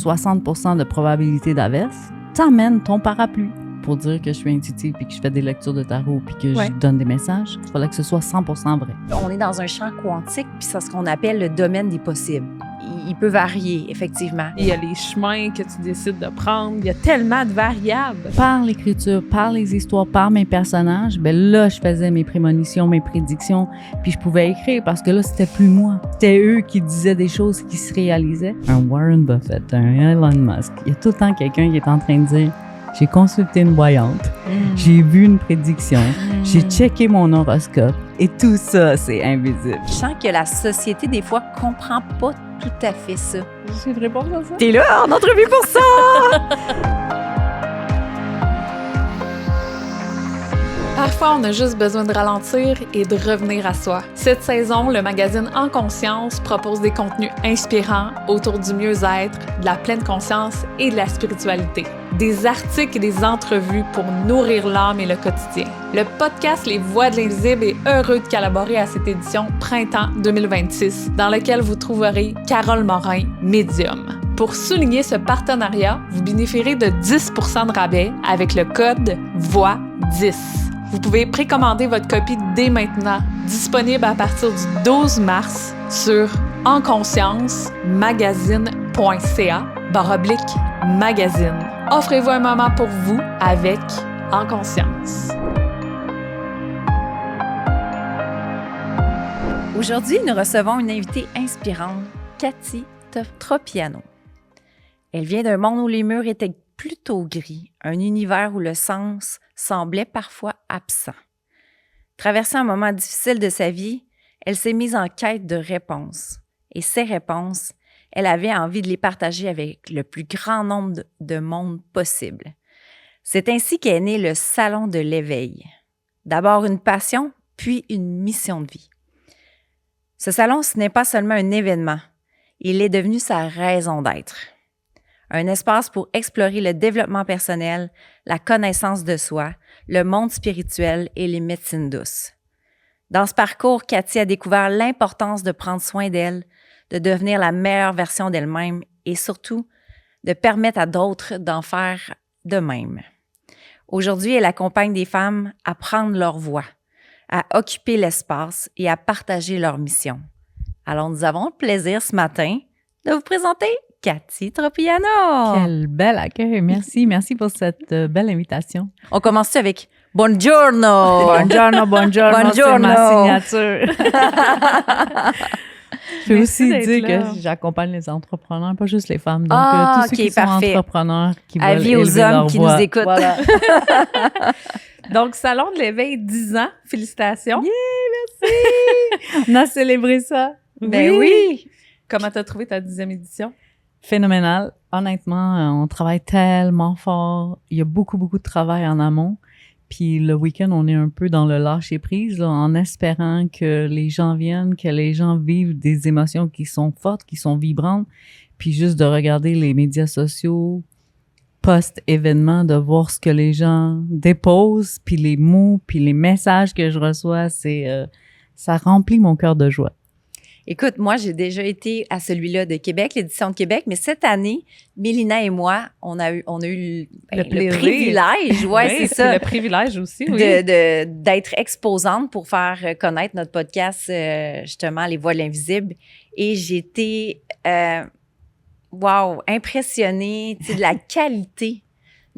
60% de probabilité d'averse, t'amènes ton parapluie pour dire que je suis intuitive puis que je fais des lectures de tarot puis que je donne des messages. Il fallait que ce soit 100% vrai. On est dans un champ quantique, puis c'est ce qu'on appelle le domaine des possibles. Il peut varier, effectivement. Il y a les chemins que tu décides de prendre. Il y a tellement de variables. Par l'écriture, par les histoires, par mes personnages, ben là, je faisais mes prémonitions, mes prédictions, puis je pouvais écrire parce que là, c'était plus moi. C'était eux qui disaient des choses qui se réalisaient. Un Warren Buffett, un Elon Musk, il y a tout le temps quelqu'un qui est en train de dire « J'ai consulté une voyante, j'ai vu une prédiction, j'ai checké mon horoscope et tout ça, c'est invisible. » Je sens que la société, des fois, comprend pas tout à fait ça. J'ai une réponse à ça. T'es là en entrevue pour ça! Parfois, on a juste besoin de ralentir et de revenir à soi. Cette saison, le magazine En Conscience propose des contenus inspirants autour du mieux-être, de la pleine conscience et de la spiritualité. Des articles et des entrevues pour nourrir l'âme et le quotidien. Le podcast Les Voix de l'Invisible est heureux de collaborer à cette édition Printemps 2026, dans laquelle vous trouverez Carole Morin, médium. Pour souligner ce partenariat, vous bénéficierez de 10% de rabais avec le code VOIX10. Vous pouvez précommander votre copie dès maintenant, disponible à partir du 12 mars sur enconsciencemagazine.ca/magazine. Offrez-vous un moment pour vous avec En Conscience. Aujourd'hui, nous recevons une invitée inspirante, Cathy Tropiano. Elle vient d'un monde où les murs étaient plutôt gris, un univers où le sens semblait parfois absent. Traversant un moment difficile de sa vie, elle s'est mise en quête de réponses. Et ces réponses, elle avait envie de les partager avec le plus grand nombre de monde possible. C'est ainsi qu'est né le Salon de l'éveil. D'abord une passion, puis une mission de vie. Ce salon, ce n'est pas seulement un événement, il est devenu sa raison d'être. Un espace pour explorer le développement personnel, la connaissance de soi, le monde spirituel et les médecines douces. Dans ce parcours, Cathy a découvert l'importance de prendre soin d'elle, de devenir la meilleure version d'elle-même et surtout de permettre à d'autres d'en faire de même. Aujourd'hui, elle accompagne des femmes à prendre leur voix, à occuper l'espace et à partager leur mission. Alors, nous avons le plaisir ce matin de vous présenter Cathy Tropiano. Quel bel accueil. Merci. Merci pour cette belle invitation. On commence avec Buongiorno. Buongiorno, buongiorno. Buongiorno. C'est ma signature. Je peux aussi dire là. que j'accompagne les entrepreneurs, pas juste les femmes. Donc, tous ceux qui sont entrepreneurs, qui veulent avis aux élever hommes leur qui voix. nous écoutent. Voilà. Donc, Salon de l'éveil, 10 ans. Félicitations. Yeah, merci. On a célébré ça. Ben oui. Comment t'as trouvé ta 10e édition? Phénoménal. Honnêtement, on travaille tellement fort. Il y a beaucoup, beaucoup de travail en amont. Puis le week-end, on est un peu dans le lâcher-prise, là, en espérant que les gens viennent, que les gens vivent des émotions qui sont fortes, qui sont vibrantes. Puis juste de regarder les médias sociaux, post-événement, de voir ce que les gens déposent, puis les mots, puis les messages que je reçois, ça remplit mon cœur de joie. Écoute, moi, j'ai déjà été à celui-là de Québec, l'édition de Québec, mais cette année, Mélina et moi, on a eu le privilège, Oui, c'est ça, le privilège aussi, oui. d'être exposante pour faire connaître notre podcast, justement, Les Voix de l'Invisible. Et j'étais, impressionnée, de la qualité,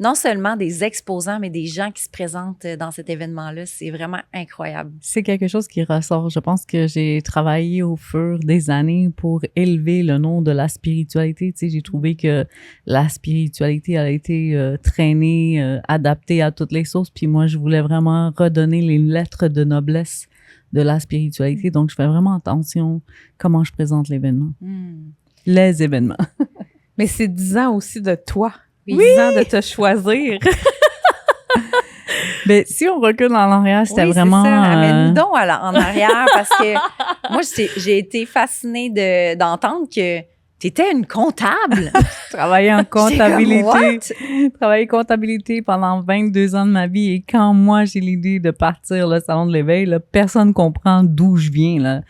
non seulement des exposants, mais des gens qui se présentent dans cet événement-là. C'est vraiment incroyable. C'est quelque chose qui ressort. Je pense que j'ai travaillé au fur des années pour élever le nom de la spiritualité. Tu sais, j'ai trouvé que la spiritualité a été traînée, adaptée à toutes les sauces. Puis moi, je voulais vraiment redonner les lettres de noblesse de la spiritualité. Donc, je fais vraiment attention comment je présente l'événement. Les événements. Mais c'est 10 ans aussi de toi. Oui. 10 ans de te choisir. Mais si on recule en arrière, c'était vraiment... c'est ça. Amène-nous donc en arrière parce que moi, j'ai été fascinée d'entendre que tu étais une comptable. Travailler en comptabilité. What? Travailler comptabilité pendant 22 ans de ma vie. Et quand moi, j'ai l'idée de partir le Salon de l'éveil, là, personne comprend d'où je viens, là.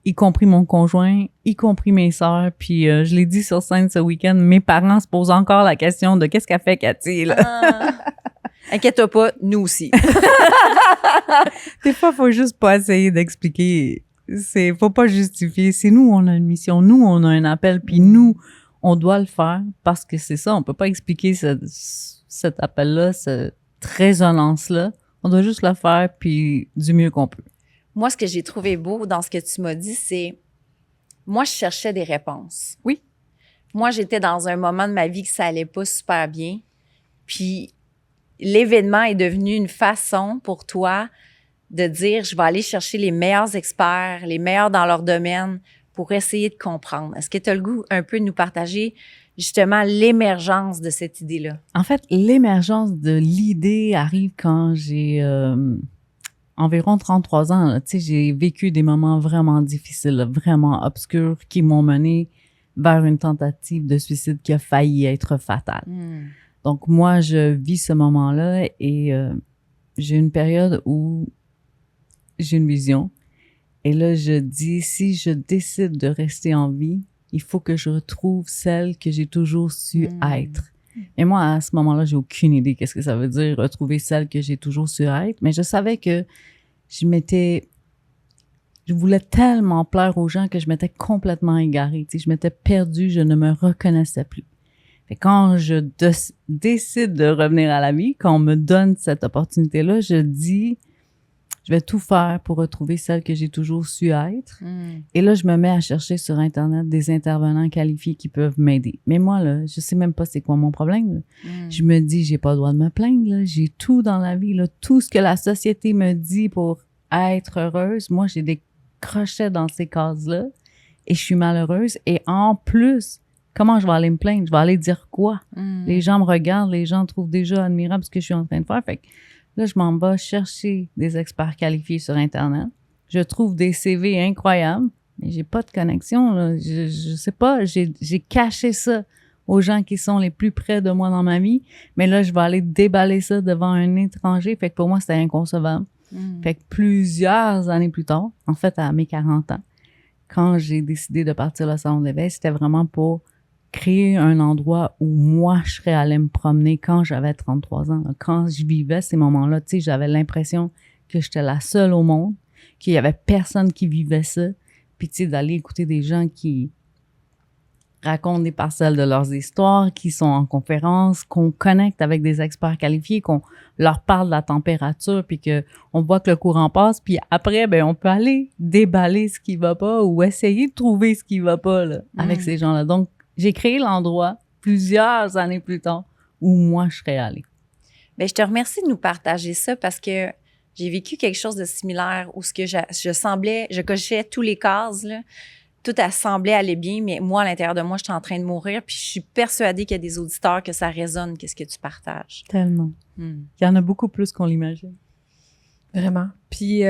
y compris mon conjoint, y compris mes sœurs. Puis je l'ai dit sur scène ce week-end, mes parents se posent encore la question de qu'est-ce qu'a fait Cathy, là. Inquiète-toi pas, nous aussi. Des fois, faut juste pas essayer d'expliquer. Faut pas justifier. C'est nous, on a une mission. Nous, on a un appel. Puis nous, on doit le faire parce que c'est ça. On peut pas expliquer cet appel-là, cette résonance-là. On doit juste le faire puis du mieux qu'on peut. Moi, ce que j'ai trouvé beau dans ce que tu m'as dit, c'est... Moi, je cherchais des réponses. Oui. Moi, j'étais dans un moment de ma vie que ça allait pas super bien. Puis l'événement est devenu une façon pour toi de dire, je vais aller chercher les meilleurs experts, les meilleurs dans leur domaine pour essayer de comprendre. Est-ce que tu as le goût un peu de nous partager justement l'émergence de cette idée-là? En fait, l'émergence de l'idée arrive quand j'ai environ 33 ans. Là. Tu sais, j'ai vécu des moments vraiment difficiles, là, vraiment obscurs, qui m'ont mené vers une tentative de suicide qui a failli être fatale. Donc, moi, je vis ce moment-là et j'ai une période où j'ai une vision. Et là, je dis, si je décide de rester en vie, il faut que je retrouve celle que j'ai toujours su être. Et moi, à ce moment-là, j'ai aucune idée qu'est-ce que ça veut dire, retrouver celle que j'ai toujours su être. Mais je savais que je voulais tellement plaire aux gens que je m'étais complètement égarée. Tu sais, je m'étais perdue, je ne me reconnaissais plus. Et quand je décide de revenir à la vie, quand on me donne cette opportunité-là, je dis, je vais tout faire pour retrouver celle que j'ai toujours su être. Et là, je me mets à chercher sur Internet des intervenants qualifiés qui peuvent m'aider. Mais moi, là, je sais même pas c'est quoi mon problème. Je me dis, j'ai pas le droit de me plaindre. Là. J'ai tout dans la vie. Là. Tout ce que la société me dit pour être heureuse, moi, j'ai des crochets dans ces cases-là et je suis malheureuse. Et en plus, comment je vais aller me plaindre? Je vais aller dire quoi? Les gens me regardent, les gens trouvent déjà admirable ce que je suis en train de faire. Fait que là, je m'en vais chercher des experts qualifiés sur Internet. Je trouve des CV incroyables, mais j'ai pas de connexion. Là. Je sais pas, j'ai caché ça aux gens qui sont les plus près de moi dans ma vie. Mais là, je vais aller déballer ça devant un étranger. Fait que pour moi, c'était inconcevable. Fait que plusieurs années plus tard, en fait, à mes 40 ans, quand j'ai décidé de partir le salon d'éveil, c'était vraiment pour créer un endroit où moi, je serais allée me promener quand j'avais 33 ans. Quand je vivais ces moments-là, tu sais, j'avais l'impression que j'étais la seule au monde, qu'il y avait personne qui vivait ça. Puis, tu sais, d'aller écouter des gens qui racontent des parcelles de leurs histoires, qui sont en conférence, qu'on connecte avec des experts qualifiés, qu'on leur parle de la température, puis qu'on voit que le courant passe, puis après, ben on peut aller déballer ce qui va pas ou essayer de trouver ce qui va pas là, avec ces gens-là. Donc, j'ai créé l'endroit plusieurs années plus tard où moi, je serais allée. Bien, je te remercie de nous partager ça parce que j'ai vécu quelque chose de similaire où ce que je cochais tous les cases, là. Tout semblait aller bien, mais moi, à l'intérieur de moi, j'étais en train de mourir. Puis je suis persuadée qu'il y a des auditeurs que ça résonne, qu'est-ce que tu partages. Tellement. Il y en a beaucoup plus qu'on l'imagine. Vraiment. Puis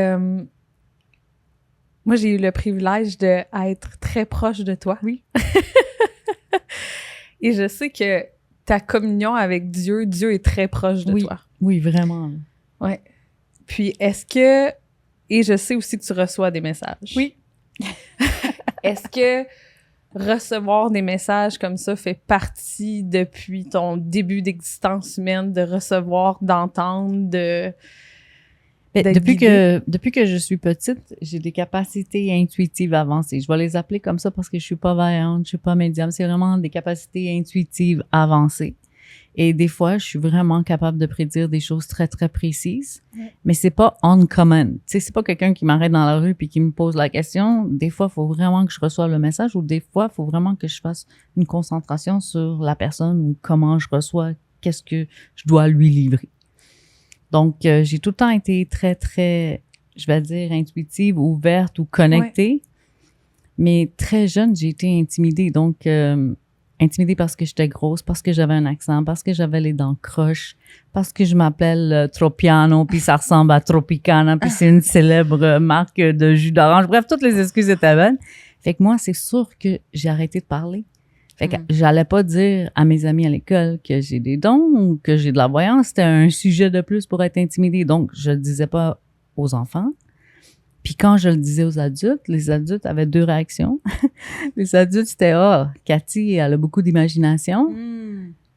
moi, j'ai eu le privilège d'être très proche de toi. Oui. Et je sais que ta communion avec Dieu est très proche de toi. Oui, vraiment. Ouais. Puis est-ce que... Et je sais aussi que tu reçois des messages. Oui. Est-ce que recevoir des messages comme ça fait partie depuis ton début d'existence humaine, de recevoir, d'entendre, depuis que je suis petite, j'ai des capacités intuitives avancées. Je vais les appeler comme ça parce que je suis pas voyante, je suis pas médium. C'est vraiment des capacités intuitives avancées. Et des fois, je suis vraiment capable de prédire des choses très, très précises. Mais c'est pas uncommon. Tu sais, c'est pas quelqu'un qui m'arrête dans la rue puis qui me pose la question. Des fois, il faut vraiment que je reçoive le message ou des fois, il faut vraiment que je fasse une concentration sur la personne ou comment je reçois, qu'est-ce que je dois lui livrer. Donc, j'ai tout le temps été très, très, je vais dire, intuitive, ouverte ou connectée. Mais très jeune, j'ai été intimidée. Donc, intimidée parce que j'étais grosse, parce que j'avais un accent, parce que j'avais les dents croches, parce que je m'appelle Tropiano, puis ça ressemble à Tropicana, puis c'est une célèbre marque de jus d'orange. Bref, toutes les excuses étaient bonnes. Fait que moi, c'est sûr que j'ai arrêté de parler. Fait que j'allais pas dire à mes amis à l'école que j'ai des dons ou que j'ai de la voyance. C'était un sujet de plus pour être intimidée. Donc, je le disais pas aux enfants. Puis quand je le disais aux adultes, les adultes avaient 2 réactions. Les adultes, c'était « Ah, Cathy, elle a beaucoup d'imagination.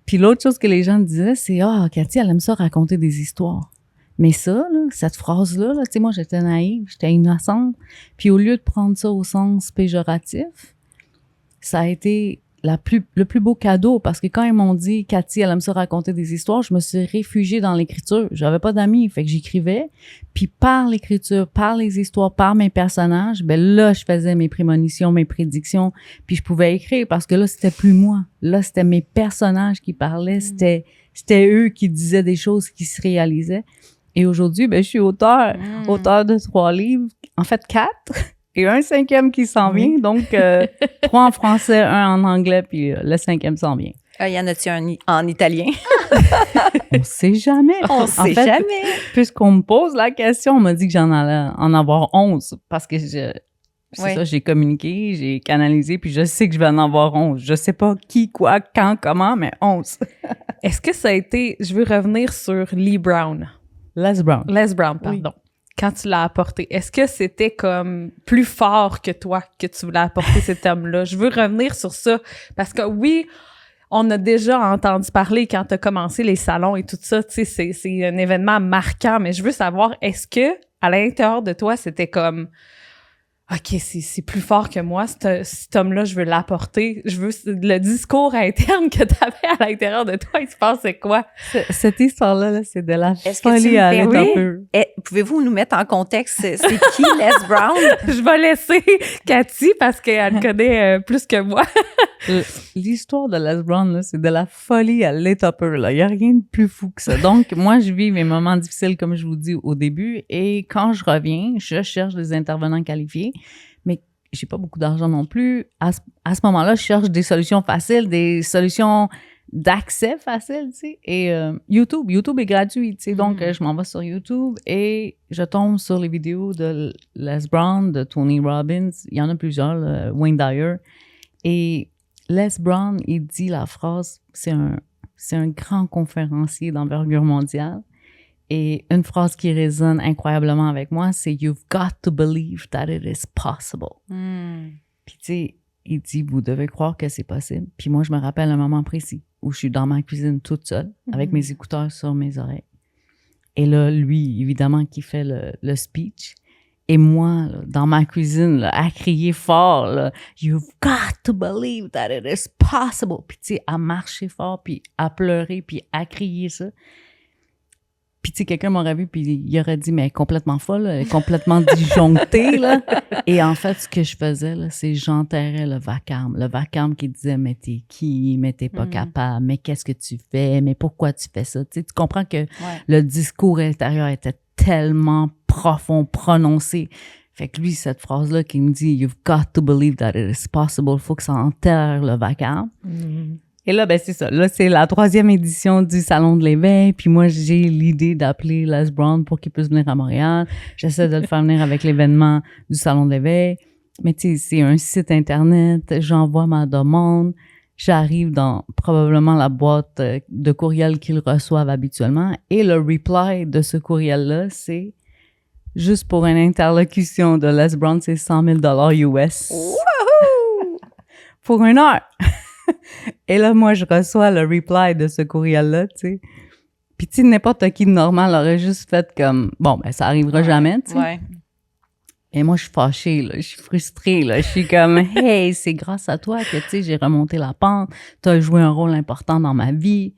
Puis l'autre chose que les gens disaient, c'est « Ah, Cathy, elle aime ça raconter des histoires. » Mais ça, là, cette phrase-là, tu sais, moi, j'étais naïve, j'étais innocente. Puis au lieu de prendre ça au sens péjoratif, ça a été le plus beau cadeau parce que quand ils m'ont dit « Cathy, elle aime ça raconter des histoires », je me suis réfugiée dans l'écriture. J'avais pas d'amis, fait que j'écrivais. Puis par l'écriture, par les histoires, par mes personnages, ben là, je faisais mes prémonitions, mes prédictions, puis je pouvais écrire parce que là, c'était plus moi. Là, c'était mes personnages qui parlaient, c'était eux qui disaient des choses qui se réalisaient. Et aujourd'hui, ben je suis auteur de 3 livres, en fait 4. Et un 5e qui s'en vient, donc 3 en français, 1 en anglais, puis le 5e s'en vient. Y en a-tu un en italien? On sait jamais. On sait jamais. Puisqu'on me pose la question, on m'a dit que j'en allais en avoir 11, parce que c'est ça, j'ai communiqué, j'ai canalisé, puis je sais que je vais en avoir 11. Je sais pas qui, quoi, quand, comment, mais 11. Est-ce que ça a été... Je veux revenir sur Les Brown, pardon. Oui. Quand tu l'as apporté, est-ce que c'était comme plus fort que toi que tu voulais apporter cet homme-là? Je veux revenir sur ça parce que oui, on a déjà entendu parler quand tu as commencé les salons et tout ça, tu sais, c'est un événement marquant, mais je veux savoir, est-ce que à l'intérieur de toi, c'était comme OK, c'est plus fort que moi, cet homme-là, je veux l'apporter. Je veux le discours interne que tu avais à l'intérieur de toi, il se passait quoi? Cette histoire-là, là, c'est de la folie à l'état pur. Pouvez-vous nous mettre en contexte, c'est qui Les Brown? Je vais laisser Cathy parce qu'elle connaît plus que moi. L'histoire de Les Brown, là, c'est de la folie à l'état pur. Il n'y a rien de plus fou que ça. Donc, moi, je vis mes moments difficiles, comme je vous dis au début, et quand je reviens, je cherche des intervenants qualifiés. Mais j'ai pas beaucoup d'argent non plus. À ce moment-là, je cherche des solutions faciles, des solutions d'accès facile, tu sais. Et YouTube est gratuit, tu sais. Donc, je m'en vais sur YouTube et je tombe sur les vidéos de Les Brown, de Tony Robbins. Il y en a plusieurs, Wayne Dyer. Et Les Brown, il dit la phrase, c'est un grand conférencier d'envergure mondiale. Et une phrase qui résonne incroyablement avec moi, c'est « You've got to believe that it is possible ». Puis tu sais, il dit « Vous devez croire que c'est possible ». Puis moi, je me rappelle un moment précis où je suis dans ma cuisine toute seule, avec mes écouteurs sur mes oreilles. Et là, lui, évidemment, qui fait le speech. Et moi, là, dans ma cuisine, là, à crier fort, là, « You've got to believe that it is possible ». Puis tu sais, à marcher fort, puis à pleurer, puis à crier ça. Puis, tu sais, quelqu'un m'aurait vu, puis il aurait dit, mais elle est complètement folle, elle est complètement disjonctée, là. Et en fait, ce que je faisais, là, c'est j'enterrais le vacarme. Le vacarme qui disait, mais t'es qui? Mais t'es pas capable. Mais qu'est-ce que tu fais? Mais pourquoi tu fais ça? Tu sais, tu comprends que le discours intérieur était tellement profond, prononcé. Fait que lui, cette phrase-là qui me dit, you've got to believe that it is possible, faut que ça enterre le vacarme. Et là, ben c'est ça. Là, c'est la 3e édition du Salon de l'éveil. Puis moi, j'ai l'idée d'appeler Les Brown pour qu'il puisse venir à Montréal. J'essaie de le faire venir avec l'événement du Salon de l'éveil. Mais tu sais, c'est un site Internet. J'envoie ma demande. J'arrive dans probablement la boîte de courriel qu'ils reçoivent habituellement. Et le reply de ce courriel-là, c'est juste pour une interlocution de Les Brown, c'est 100 000 US. Wouhou! Pour 1 heure. Et là, moi, je reçois le reply de ce courriel-là, tu sais. Puis, tu sais, n'importe qui de normal aurait juste fait comme, bon, ben, ça arrivera jamais, tu sais. Ouais. Et moi, je suis fâchée, là, je suis frustrée, là. Je suis comme, hey, c'est grâce à toi que, tu sais, j'ai remonté la pente. T'as joué un rôle important dans ma vie.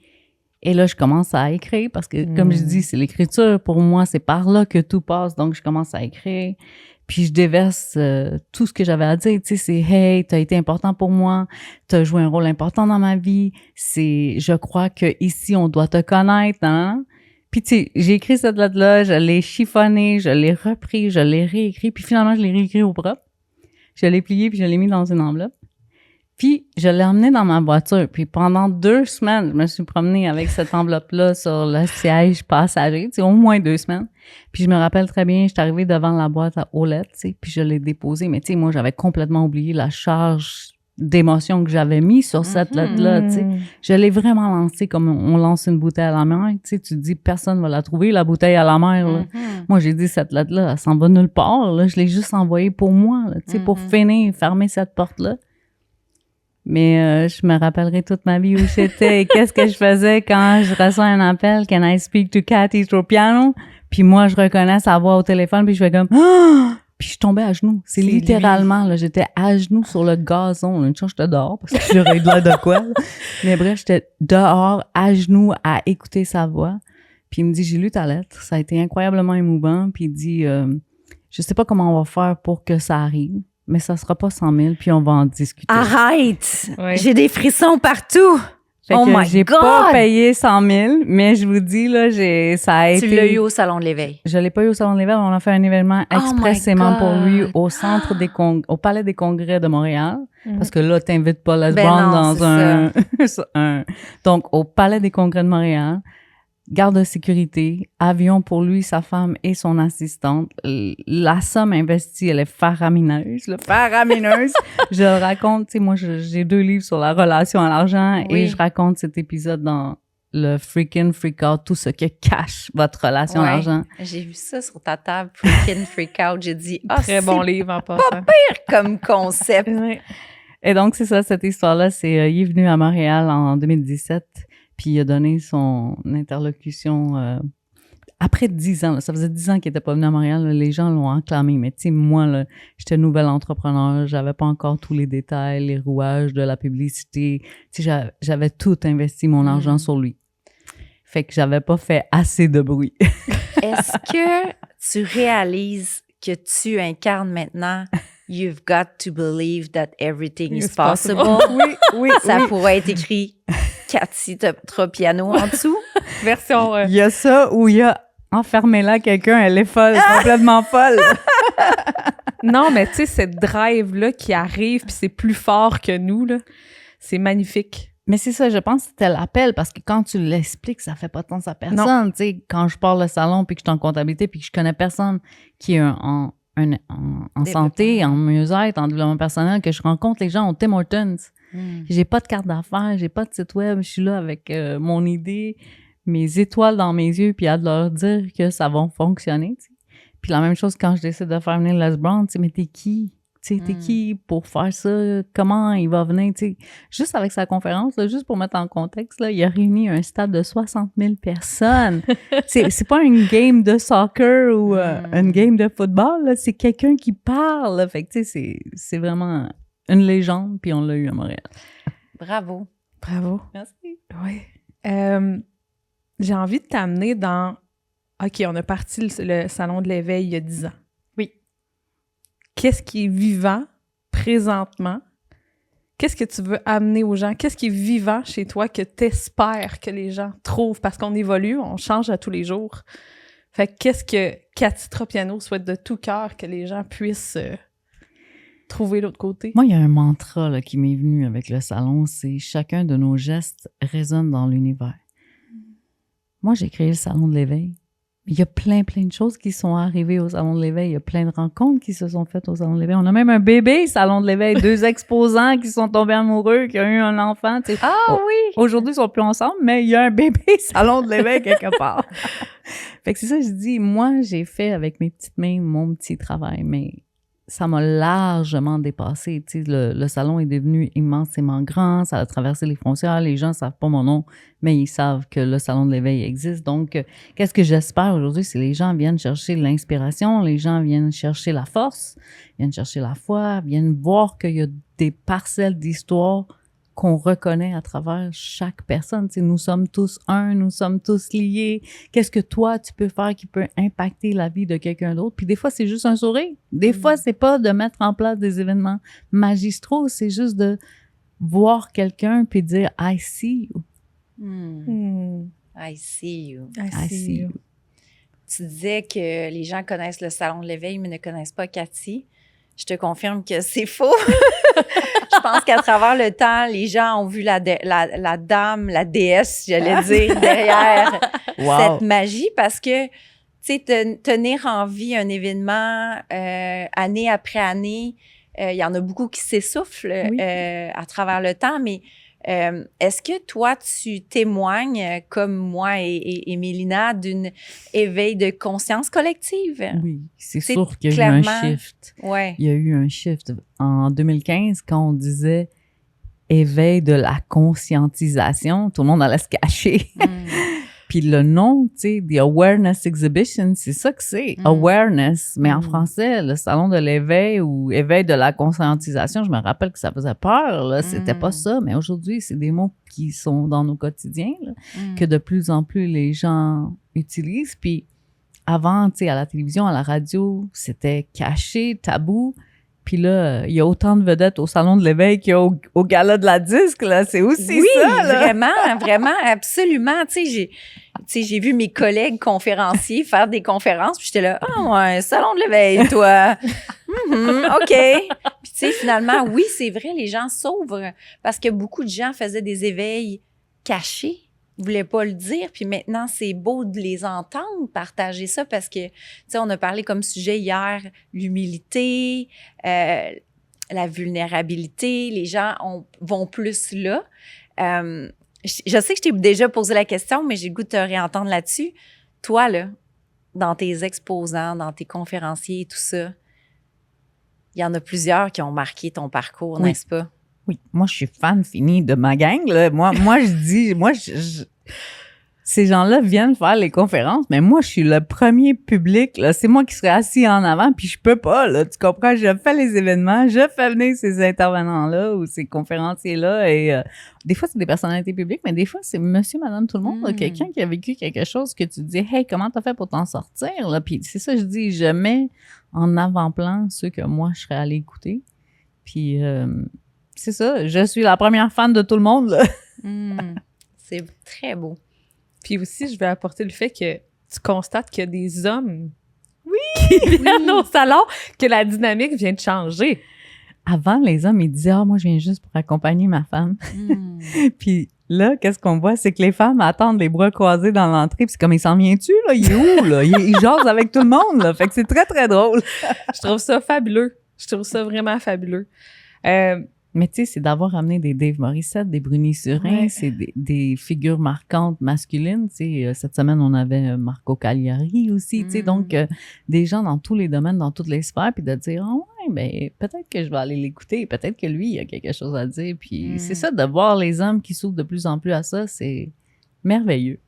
Et là, je commence à écrire parce que, comme je dis, c'est l'écriture. Pour moi, c'est par là que tout passe. Donc, je commence à écrire. Puis je déverse tout ce que j'avais à dire, tu sais, c'est « Hey, t'as été important pour moi, t'as joué un rôle important dans ma vie, je crois que ici on doit te connaître, hein? » Puis tu sais, j'ai écrit cette lettre-là, je l'ai chiffonnée, je l'ai repris, je l'ai réécrit, puis finalement je l'ai réécrit au propre. Je l'ai plié puis je l'ai mis dans une enveloppe. Puis je l'ai emmené dans ma voiture. Puis pendant 2 semaines, je me suis promenée avec cette enveloppe-là sur le siège passager, tu sais, au moins 2 semaines. Puis je me rappelle très bien, je suis arrivée devant la boîte aux lettres, tu sais, puis je l'ai déposée. Mais tu sais, moi, j'avais complètement oublié la charge d'émotions que j'avais mis sur cette lettre-là, tu sais. Je l'ai vraiment lancée comme on lance une bouteille à la mer, tu sais. Tu te dis, personne va la trouver, la bouteille à la mer, là. Moi, j'ai dit, cette lettre-là, elle s'en va nulle part, là. Je l'ai juste envoyée pour moi, là, tu sais, pour finir, fermer cette porte-là. Mais je me rappellerai toute ma vie où j'étais et qu'est-ce que je faisais quand je reçois un appel « Can I speak to Cathy Tropiano? » Puis moi, je reconnais sa voix au téléphone, puis je fais comme « Ah! » Puis je tombais à genoux. C'est littéralement, là, j'étais à genoux sur le gazon. Là. Une chance, j'étais dehors, parce que j'aurais eu de l'air de quoi. Là. Mais bref, j'étais dehors, à genoux, à écouter sa voix. Puis il me dit « J'ai lu ta lettre. Ça a été incroyablement émouvant. » Puis il dit « Je sais pas comment on va faire pour que ça arrive. » Mais ça sera pas 100 000, puis on va en discuter. Arrête! Oui. J'ai des frissons partout! Fait Oh que my j'ai God! pas payé 100 000, mais je vous dis, là, ça a été... Tu l'as eu au Salon de l'Éveil. Je l'ai pas eu au Salon de l'Éveil, on a fait un événement expressément pour lui au centre au Palais des Congrès de Montréal. Parce que là, t'invites pas Les Brown dans un... Donc, au Palais des Congrès de Montréal, garde de sécurité, avion pour lui, sa femme et son assistante. La somme investie, elle est faramineuse. Là, faramineuse! Je le raconte, tu sais, moi, j'ai 2 livres sur la relation à l'argent et je raconte cet épisode dans le Freakin' Freak Out, tout ce que cache votre relation à l'argent. J'ai vu ça sur ta table, Freakin' Freak Out. J'ai dit, Très bon livre en passant. Pas pire comme concept. Oui. Et donc, c'est ça, cette histoire-là, c'est il est venu à Montréal en 2017. Puis il a donné son interlocution après 10 ans. Là, ça faisait 10 ans qu'il n'était pas venu à Montréal. Là, les gens l'ont acclamé. Mais tu sais, moi, là, j'étais nouvel entrepreneur. J'avais pas encore tous les détails, les rouages de la publicité. Tu sais, j'avais tout investi mon argent sur lui. Fait que j'avais pas fait assez de bruit. Est-ce que tu réalises que tu incarnes maintenant « You've got to believe that everything is possible ». Oui, Ça pourrait être écrit Cathy Tropiano en dessous. Version... Il y a ça où il y a « Enfermez-la quelqu'un, elle est folle, complètement folle ». Non, mais tu sais, cette drive-là qui arrive, puis c'est plus fort que nous, là, c'est magnifique. Mais c'est ça, je pense que c'était l'appel, parce que quand tu l'expliques, ça fait pas de sens à personne. Tu sais, quand je parle le salon, puis que je suis en comptabilité, puis que je connais personne qui est en santé, en mieux-être, en développement personnel, que je rencontre les gens au Tim Hortons. J'ai pas de carte d'affaires, j'ai pas de site web, je suis là avec mon idée, mes étoiles dans mes yeux, puis à de leur dire que ça va fonctionner. T'sais. Puis la même chose quand je décide de faire venir Les Brown, tu sais, mais t'es qui? Tu sais, t'es qui pour faire ça? Comment il va venir? Tu sais, juste avec sa conférence, là, juste pour mettre en contexte, là, il a réuni un stade de 60 000 personnes. c'est pas une game de soccer ou une game de football, là, c'est quelqu'un qui parle. Là. Fait que, tu sais, c'est vraiment une légende, puis on l'a eu à Montréal. Bravo. Bravo. Merci. Oui. J'ai envie de t'amener dans... OK, on a parti le Salon de l'Éveil il y a 10 ans. Oui. Qu'est-ce qui est vivant présentement? Qu'est-ce que tu veux amener aux gens? Qu'est-ce qui est vivant chez toi que tu espères que les gens trouvent? Parce qu'on évolue, on change à tous les jours. Fait que qu'est-ce que Cathy Tropiano souhaite de tout cœur que les gens puissent trouver l'autre côté? Moi, il y a un mantra là, qui m'est venu avec le salon, c'est « Chacun de nos gestes résonne dans l'univers ». Moi, j'ai créé le Salon de l'Éveil. Il y a plein de choses qui sont arrivées au Salon de l'Éveil. Il y a plein de rencontres qui se sont faites au Salon de l'Éveil. On a même un bébé Salon de l'Éveil, 2 exposants qui sont tombés amoureux, qui ont eu un enfant. Tu sais. Oui! Aujourd'hui, ils sont plus ensemble, mais il y a un bébé Salon de l'Éveil quelque part. Fait que c'est ça, je dis, moi, j'ai fait avec mes petites mains mon petit travail, mais ça m'a largement dépassé. Tu sais, le salon est devenu immensément grand, ça a traversé les frontières, les gens ne savent pas mon nom, mais ils savent que le Salon de l'Éveil existe. Donc, qu'est-ce que j'espère aujourd'hui, c'est que les gens viennent chercher l'inspiration, les gens viennent chercher la force, viennent chercher la foi, viennent voir qu'il y a des parcelles d'histoire qu'on reconnaît à travers chaque personne. Tu sais, nous sommes tous un, nous sommes tous liés. Qu'est-ce que toi, tu peux faire qui peut impacter la vie de quelqu'un d'autre? Puis des fois, c'est juste un sourire. Des fois, c'est pas de mettre en place des événements magistraux, c'est juste de voir quelqu'un puis dire « I see you ». I see you. I see you. Tu disais que les gens connaissent le Salon de l'Éveil, mais ne connaissent pas Cathy. Je te confirme que c'est faux. Je pense qu'à travers le temps, les gens ont vu la dame, la déesse, j'allais dire, derrière cette magie, parce que, tu sais, tenir en vie un événement année après année, Il y en a beaucoup qui s'essoufflent Oui. à travers le temps, mais est-ce que toi, tu témoignes, comme moi et Mélina, d'un éveil de conscience collective? Oui, c'est C'est sûr qu'il y a eu clairement- un shift. Ouais. Il y a eu un shift. En 2015, quand on disait éveil de la conscientisation, tout le monde allait se cacher. Puis le nom, tu sais, The Awareness Exhibition, c'est ça que c'est, awareness. Mais en français, le salon de l'éveil ou éveil de la conscientisation, je me rappelle que ça faisait peur, là. C'était pas ça, mais aujourd'hui, c'est des mots qui sont dans nos quotidiens, là, que de plus en plus les gens utilisent. Puis avant, tu sais, à la télévision, à la radio, c'était caché, tabou. Puis là, il y a autant de vedettes au salon de l'éveil qu'il y a au gala de la disque, là. C'est aussi Oui, ça, là. vraiment, absolument. Tu sais, j'ai vu mes collègues conférenciers faire des conférences, puis j'étais là, ouais, salon de l'éveil, toi. OK. Puis tu sais, finalement, oui, c'est vrai, les gens s'ouvrent parce que beaucoup de gens faisaient des éveils cachés, voulaient pas le dire, puis maintenant, c'est beau de les entendre partager ça parce que, tu sais, on a parlé comme sujet hier, l'humilité, la vulnérabilité, les gens vont plus là. Je sais que je t'ai déjà posé la question, mais j'ai le goût de te réentendre là-dessus. Toi, là, dans tes exposants, dans tes conférenciers et tout ça, il y en a plusieurs qui ont marqué ton parcours, Oui. n'est-ce pas? Oui, moi, je suis fan fini de ma gang, là. Moi, je dis, ces gens-là viennent faire les conférences, mais moi, je suis le premier public, là. C'est moi qui serais assis en avant, puis je peux pas, là. Tu comprends? Je fais les événements, je fais venir ces intervenants-là ou ces conférenciers-là, et des fois, c'est des personnalités publiques, mais des fois, c'est monsieur, madame, tout le monde, là. Quelqu'un qui a vécu quelque chose que tu dis, hey, comment t'as fait pour t'en sortir, là? Puis c'est ça, je dis, je mets en avant-plan ceux que moi, je serais allée écouter. Puis c'est ça, je suis la première fan de tout le monde, là. C'est très beau. Puis aussi, je vais apporter le fait que tu constates qu'il y a des hommes qui viennent au salon, que la dynamique vient de changer. Avant, les hommes, ils disaient « Ah, moi, je viens juste pour accompagner ma femme. Puis là, qu'est-ce qu'on voit? C'est que les femmes attendent les bras croisés dans l'entrée, puis c'est comme « Il s'en vient-tu, là? Il est où, là? Il jase avec tout le monde, là. » Fait que c'est très, très drôle. Je trouve ça fabuleux. Je trouve ça vraiment fabuleux. Mais tu sais, c'est d'avoir amené des Dave Morissette, des Bruni Surin, Ouais. c'est des figures marquantes masculines. Tu sais, cette semaine, on avait Marco Cagliari aussi, tu sais, donc des gens dans tous les domaines, dans toutes les sphères, puis de dire « Ah ouais, ben peut-être que je vais aller l'écouter, peut-être que lui, il a quelque chose à dire. » Puis c'est ça, de voir les hommes qui s'ouvrent de plus en plus à ça, c'est merveilleux.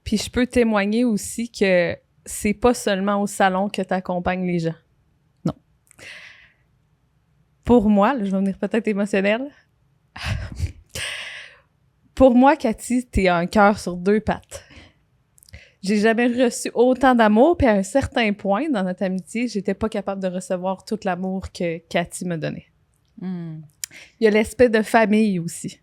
Puis je peux témoigner aussi que c'est pas seulement au salon que tu accompagnes les gens. Non. Pour moi, là, je vais venir peut-être émotionnelle. Pour moi, Cathy, t'es un cœur sur deux pattes. J'ai jamais reçu autant d'amour, puis à un certain point dans notre amitié, j'étais pas capable de recevoir tout l'amour que Cathy me donnait. Il y a l'aspect de famille aussi.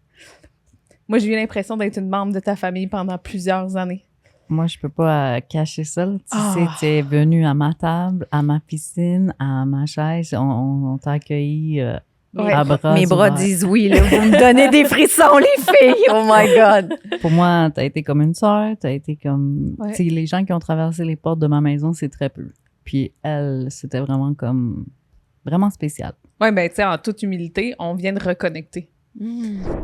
Moi, j'ai eu l'impression d'être une membre de ta famille pendant plusieurs années. Moi, je peux pas cacher ça. Là. Tu sais, t'es venu à ma table, à ma piscine, à ma chaise. On t'a accueilli à bras Mes bras ouverts. disent oui, là. Vous me donnez des frissons, les filles. Oh my God. Pour moi, t'as été comme une sœur. T'as été comme... Ouais. Tu sais, les gens qui ont traversé les portes de ma maison, c'est très peu. Puis elle, c'était vraiment comme... Vraiment spécial. Ouais, ben, tu sais, en toute humilité, on vient de reconnecter.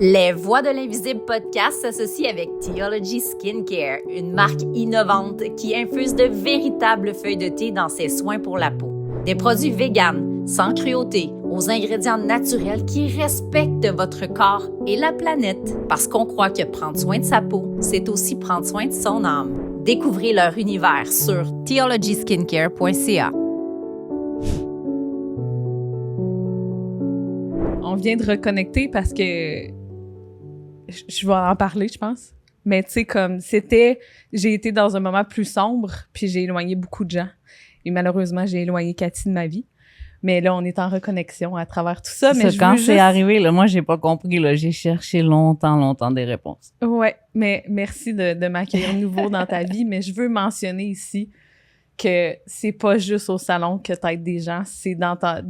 Les Voix de l'Invisible podcast s'associent avec Teology Skincare, une marque innovante qui infuse de véritables feuilles de thé dans ses soins pour la peau. Des produits véganes, sans cruauté, aux ingrédients naturels qui respectent votre corps et la planète. Parce qu'on croit que prendre soin de sa peau, c'est aussi prendre soin de son âme. Découvrez leur univers sur theologyskincare.ca. On vient de reconnecter parce que je vais en parler, je pense. Mais tu sais, comme j'ai été dans un moment plus sombre, puis j'ai éloigné beaucoup de gens. Et malheureusement, j'ai éloigné Cathy de ma vie. Mais là, on est en reconnexion à travers tout ça. Mais Quand c'est arrivé, là, moi, j'ai pas compris. Là, j'ai cherché longtemps des réponses. Ouais, mais merci de m'accueillir nouveau dans ta vie. Mais je veux mentionner ici que c'est pas juste au salon que t'aides des gens, c'est dans ta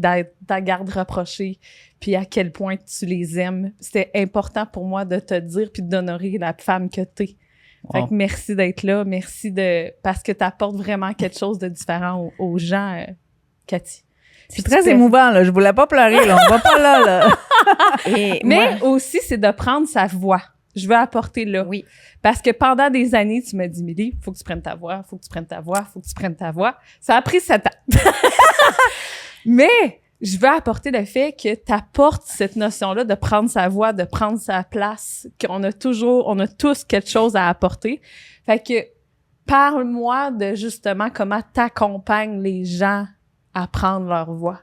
garde rapprochée, puis à quel point tu les aimes. C'était important pour moi de te dire puis d'honorer la femme que t'es. Fait que merci d'être là, parce que t'apportes vraiment quelque chose de différent aux gens, Cathy. C'est très émouvant, là. Je voulais pas pleurer, là. On va pas là, là. Mais aussi, c'est de prendre sa voix. Je veux apporter là. Oui. Parce que pendant des années, tu m'as dit, Milly, faut que tu prennes ta voix, faut que tu prennes ta voix, faut que tu prennes ta voix. Ça a pris 7 ans. Mais je veux apporter le fait que tu apportes cette notion-là de prendre sa voix, de prendre sa place, on a tous quelque chose à apporter. Fait que parle-moi de justement comment t'accompagnes les gens à prendre leur voix.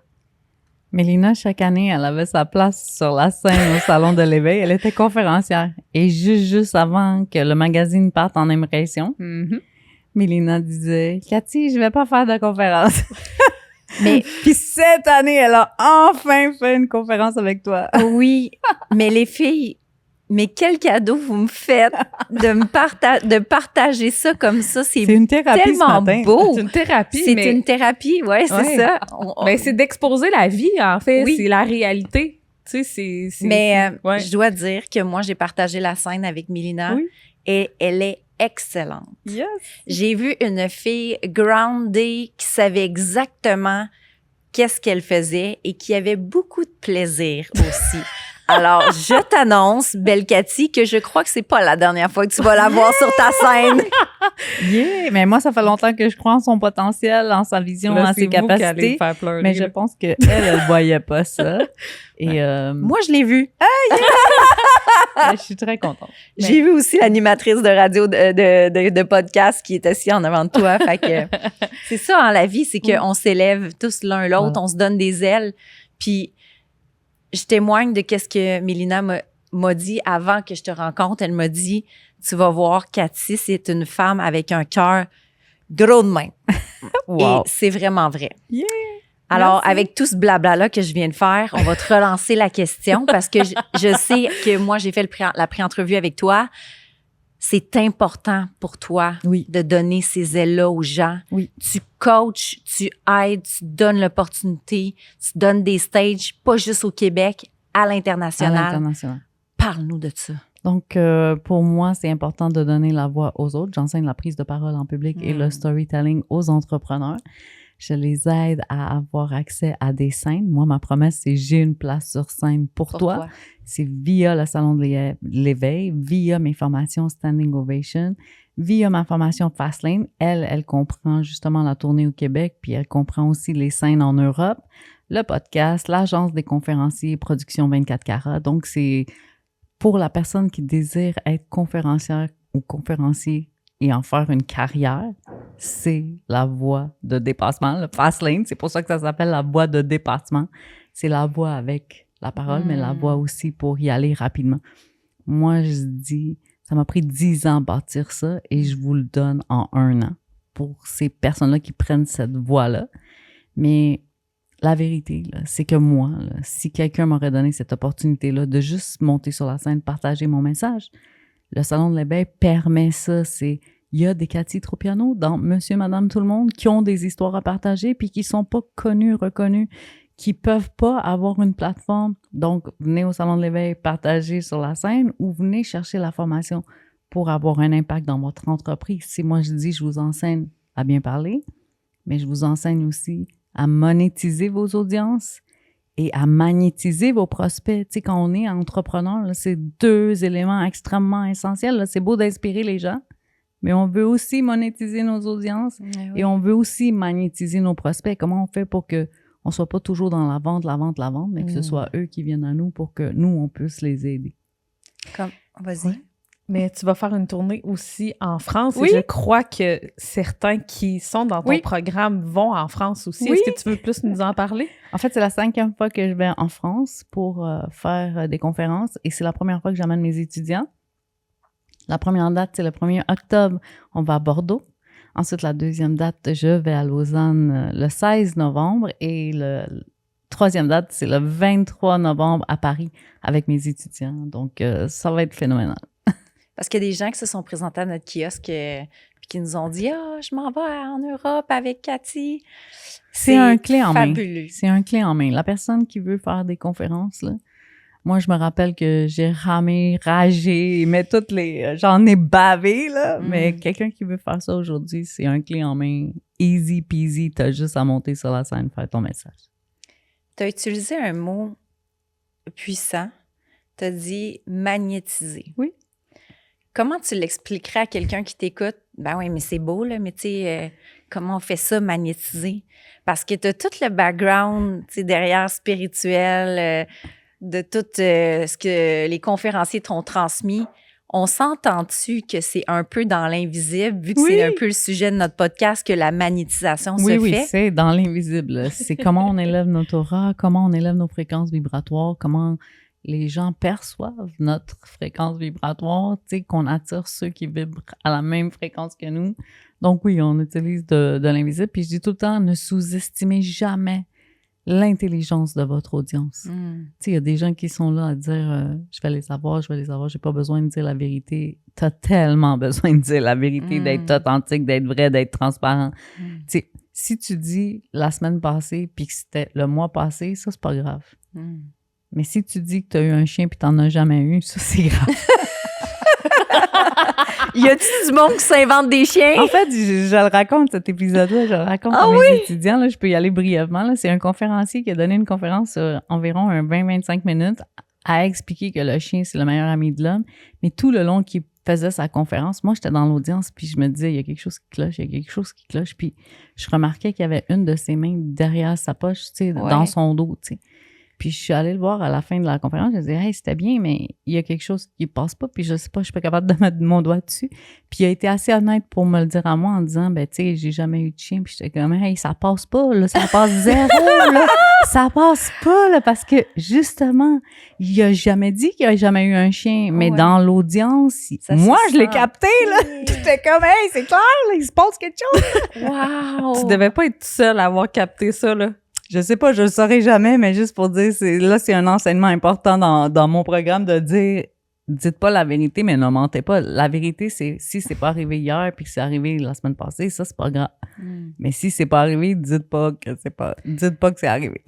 Mélina, chaque année, elle avait sa place sur la scène au Salon de l'Éveil. Elle était conférencière. Et juste avant que le magazine parte en impression, Mélina disait « Cathy, je vais pas faire de conférence. » Mais puis cette année, elle a enfin fait une conférence avec toi. oui, mais les filles, mais quel cadeau vous me faites de partager ça comme ça. C'est une thérapie tellement ce matin. beau. C'est une thérapie, C'est une thérapie, ouais, c'est ça. Ben, c'est d'exposer la vie, en fait. Oui. C'est la réalité. Tu sais, Mais ouais. je dois dire que moi, j'ai partagé la scène avec Mélina Oui. et elle est excellente. Yes. J'ai vu une fille grounded qui savait exactement qu'est-ce qu'elle faisait et qui avait beaucoup de plaisir aussi. Alors, je t'annonce, belle Cathy, que je crois que c'est pas la dernière fois que tu vas la voir sur ta scène. Yeah! Mais moi, ça fait longtemps que je crois en son potentiel, en sa vision, Là, en c'est ses vous qui allez capacités. me faire pleurer, Mais je là. pense qu'elle voyait pas ça. Et Moi, je l'ai vue. je suis très contente. J'ai vu aussi l'animatrice de radio de podcast qui est assise en avant de toi. Fait que c'est ça, hein, la vie, c'est qu'on s'élève tous l'un l'autre, on se donne des ailes. Puis, je témoigne de qu'est-ce que Mélina m'a dit avant que je te rencontre. Elle m'a dit, tu vas voir, Cathy, c'est une femme avec un cœur gros de main. Wow. Et c'est vraiment vrai. Yeah. Alors, Merci. avec tout ce blabla-là que je viens de faire, on va te relancer la question parce que je sais que moi, j'ai fait la pré-entrevue avec toi. C'est important pour toi Oui. de donner ces ailes-là aux gens. Oui. Tu coaches, tu aides, tu donnes l'opportunité, tu donnes des stages, pas juste au Québec, à À l'international. l'international. Parle-nous de ça. Donc, pour moi, c'est important de donner la voix aux autres. J'enseigne la prise de parole en public et le storytelling aux entrepreneurs. Je les aide à avoir accès à des scènes. Moi, ma promesse, c'est j'ai une place sur scène pour toi. C'est via le Salon de l'Éveil, via mes formations Standing Ovation, via ma formation Fastlane. Elle comprend justement la tournée au Québec, puis elle comprend aussi les scènes en Europe, le podcast, l'agence des conférenciers, Production 24 carats. Donc, c'est pour la personne qui désire être conférencière ou conférencier et en faire une carrière, c'est la voie de dépassement. Le Fastlane, c'est pour ça que ça s'appelle la voie de dépassement. C'est la voie avec la parole, mais la voie aussi pour y aller rapidement. Moi, je dis, ça m'a pris 10 ans à bâtir ça et je vous le donne en 1 an pour ces personnes-là qui prennent cette voie-là. Mais la vérité, là, c'est que moi, là, si quelqu'un m'aurait donné cette opportunité-là de juste monter sur la scène, partager mon message, le Salon de l'Éveil permet ça. Il y a des Cathy Tropiano dans Monsieur, Madame, tout le monde qui ont des histoires à partager puis qui sont pas connus, reconnus, qui peuvent pas avoir une plateforme. Donc, venez au Salon de l'Éveil, partagez sur la scène ou venez chercher la formation pour avoir un impact dans votre entreprise. Si moi, je dis, je vous enseigne à bien parler, mais je vous enseigne aussi à monétiser vos audiences et à magnétiser vos prospects. Tu sais, quand on est entrepreneur, là, c'est 2 éléments extrêmement essentiels. Là. C'est beau d'inspirer les gens, mais on veut aussi monétiser nos audiences et on veut aussi magnétiser nos prospects. Comment on fait pour que on soit pas toujours dans la vente, mais que ce soit eux qui viennent à nous pour que nous, on puisse les aider. Vas-y. Ouais. Mais tu vas faire une tournée aussi en France. Oui. Et je crois que certains qui sont dans ton programme vont en France aussi. Oui. Est-ce que tu veux plus nous en parler? En fait, c'est la 5e fois que je vais en France pour faire des conférences et c'est la première fois que j'amène mes étudiants. La première date, c'est le 1er octobre. On va à Bordeaux. Ensuite, la 2e date, je vais à Lausanne le 16 novembre et le 3e date, c'est le 23 novembre à Paris avec mes étudiants. Donc, ça va être phénoménal. Parce qu'il y a des gens qui se sont présentés à notre kiosque puis qui nous ont dit « Ah, je m'en vais en Europe avec Cathy. » C'est un clé en main. fabuleux. C'est un clé en main. La personne qui veut faire des conférences, là, moi, je me rappelle que j'ai ramé, ragé, mais toutes les... j'en ai bavé, là. Mais quelqu'un qui veut faire ça aujourd'hui, c'est un clé en main. Easy peasy. T'as juste à monter sur la scène, faire ton message. Tu as utilisé un mot puissant. Tu as dit magnétiser. Oui. Comment tu l'expliquerais à quelqu'un qui t'écoute? Ben oui, mais c'est beau, là, mais tu sais, comment on fait ça, magnétiser? Parce que tu as tout le background, tu sais, derrière spirituel, de tout ce que les conférenciers t'ont transmis. On s'entend-tu que c'est un peu dans l'invisible, vu que c'est un peu le sujet de notre podcast, que la magnétisation se fait? Oui, c'est dans l'invisible. C'est comment on élève notre aura, comment on élève nos fréquences vibratoires, comment les gens perçoivent notre fréquence vibratoire, tu sais, qu'on attire ceux qui vibrent à la même fréquence que nous. Donc oui, on utilise de l'invisible. Puis je dis tout le temps, ne sous-estimez jamais l'intelligence de votre audience. Tu sais, il y a des gens qui sont là à dire je vais les avoir, j'ai pas besoin de dire la vérité. T'as tellement besoin de dire la vérité, d'être authentique, d'être vrai, d'être transparent. Tu sais, si tu dis la semaine passée puis que c'était le mois passé, ça, c'est pas grave. Mais si tu dis que tu as eu un chien puis t'en as jamais eu, ça, c'est grave. Y a-t-il du monde qui s'invente des chiens? En fait, je le raconte, cet épisode-là, je le raconte à mes étudiants. Là, je peux y aller brièvement. Là. C'est un conférencier qui a donné une conférence sur environ 20-25 minutes à expliquer que le chien, c'est le meilleur ami de l'homme. Mais tout le long qu'il faisait sa conférence, moi, j'étais dans l'audience puis je me disais, il y a quelque chose qui cloche, il y a quelque chose qui cloche. Puis je remarquais qu'il y avait une de ses mains derrière sa poche, tu sais, dans son dos, tu sais. Puis je suis allée le voir à la fin de la conférence. Je disais, hey, c'était bien, mais il y a quelque chose qui passe pas. Puis je sais pas, je suis pas capable de mettre mon doigt dessus. Puis il a été assez honnête pour me le dire à moi en disant, ben, tu sais, j'ai jamais eu de chien. Puis j'étais comme, hey, ça passe pas, là, ça passe zéro, là. Ça passe pas, là, parce que justement, il a jamais dit qu'il a jamais eu un chien. Mais dans l'audience, moi, je l'ai capté, là. J'étais comme, hey, c'est clair, là, il se passe quelque chose. Wow! Tu devais pas être tout seul à avoir capté ça, là. Je sais pas, je le saurai jamais, mais juste pour dire, c'est un enseignement important dans mon programme de dire, dites pas la vérité, mais ne mentez pas. La vérité, c'est si c'est pas arrivé hier puis que c'est arrivé la semaine passée, ça, c'est pas grave. Mais si c'est pas arrivé, dites pas que c'est arrivé.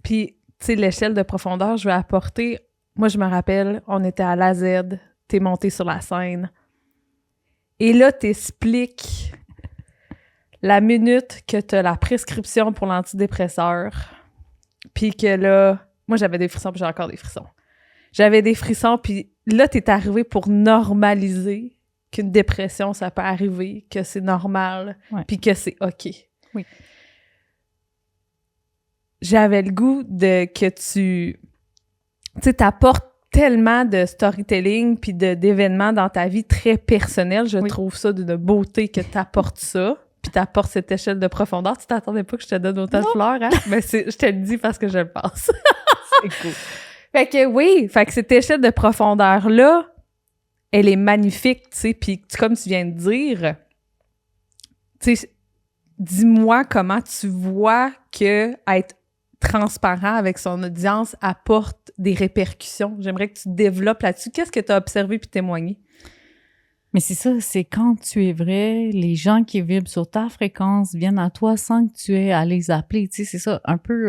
Puis, tu sais, l'échelle de profondeur, je vais apporter. Moi, je me rappelle, on était à l'AZ, t'es monté sur la scène. Et là, t'expliques la minute que tu as la prescription pour l'antidépresseur, puis que là, moi, j'avais des frissons, puis j'ai encore des frissons. J'avais des frissons, puis là, t'es arrivé pour normaliser qu'une dépression, ça peut arriver, que c'est normal, puis que c'est OK. Oui. J'avais le goût de que tu sais, t'apportes tellement de storytelling puis d'événements dans ta vie très personnels. Je trouve ça d'une beauté que t'apportes ça. Puis t'apportes cette échelle de profondeur. Tu t'attendais pas que je te donne autant de fleurs, hein? Mais je te le dis parce que je le pense. C'est cool. Fait que oui, fait que cette échelle de profondeur-là, elle est magnifique, tu sais. Puis comme tu viens de dire, tu sais, dis-moi comment tu vois que être transparent avec son audience apporte des répercussions. J'aimerais que tu développes là-dessus. Qu'est-ce que tu as observé puis témoigné? Mais c'est ça, c'est quand tu es vrai, les gens qui vibrent sur ta fréquence viennent à toi sans que tu aies à les appeler. Tu sais, c'est ça, un peu...